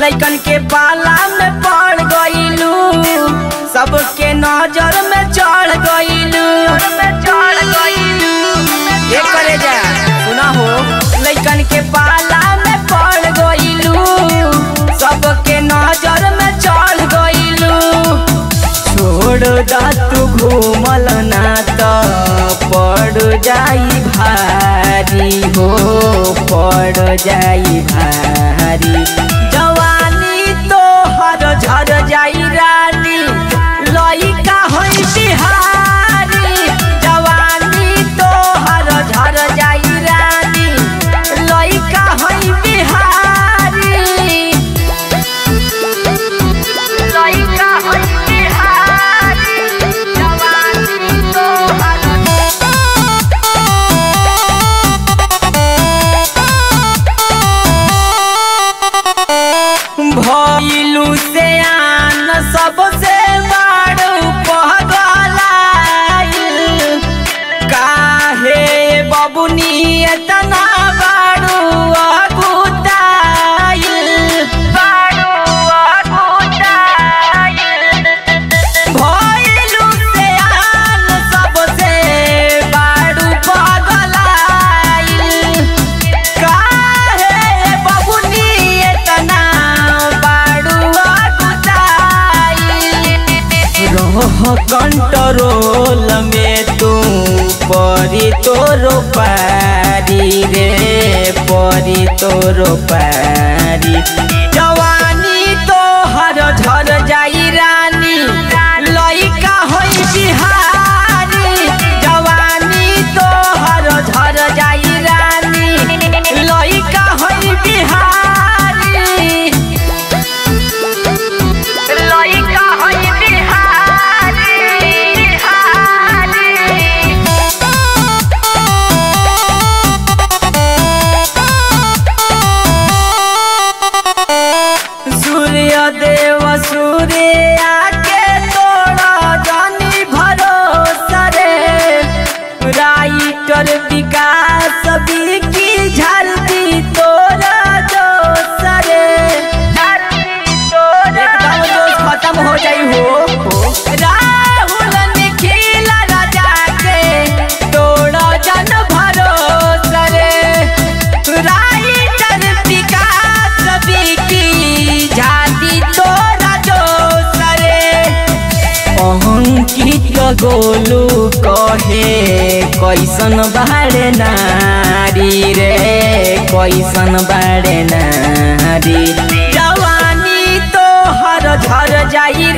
लइकन के पाला में पड़ गईलू, सबके नजर में चढ़ गईलू। करे जा सुना हो, लइकन के पाला में पड़ गईलू, सबके नजर में चढ़ गईलू। छोड़ दा तू घूमल ना तो पड़ जाई भारी हो, पड़ जाई भारी। जवानी तो हर झर जाई रानी, लइका होई बिहारी। जवानी तो हर झर जाई रानी, लइका होई बिहारी। लइका होई बिहारी, जवानी तो भइलू से आन सबसे बड़ पगलाइल। काहे बबुनी इतना बड़ू अगुताइल, भइलू से आन सबसे बड़ पगलाइल। काहे बबुनी इतना कंट्रोल में तू परी तोरो पारी रे, परी तोरो पारी। जवानी तो हर झर जाई रानी, लइका होई बिहारी। जवानी तो हर झर जाई रानी, लइका होई बिहारी। लइका होई देव सूर्या के तोड़ा जानी भरोसा रे। राइटर विकास की झलती तोरा दोसा रे। एकदम दोस्त खत्म हो जाई हो। राहुल निखिल राजा के तोड़ा जन भरोसा रे। राइटर विकास की झाती तोरा दोसा रे। अंकित गोलू कहे कैसन बाड़े नारी रे, कैसन बाड़े नारी। जवानी तो हर झर जाई।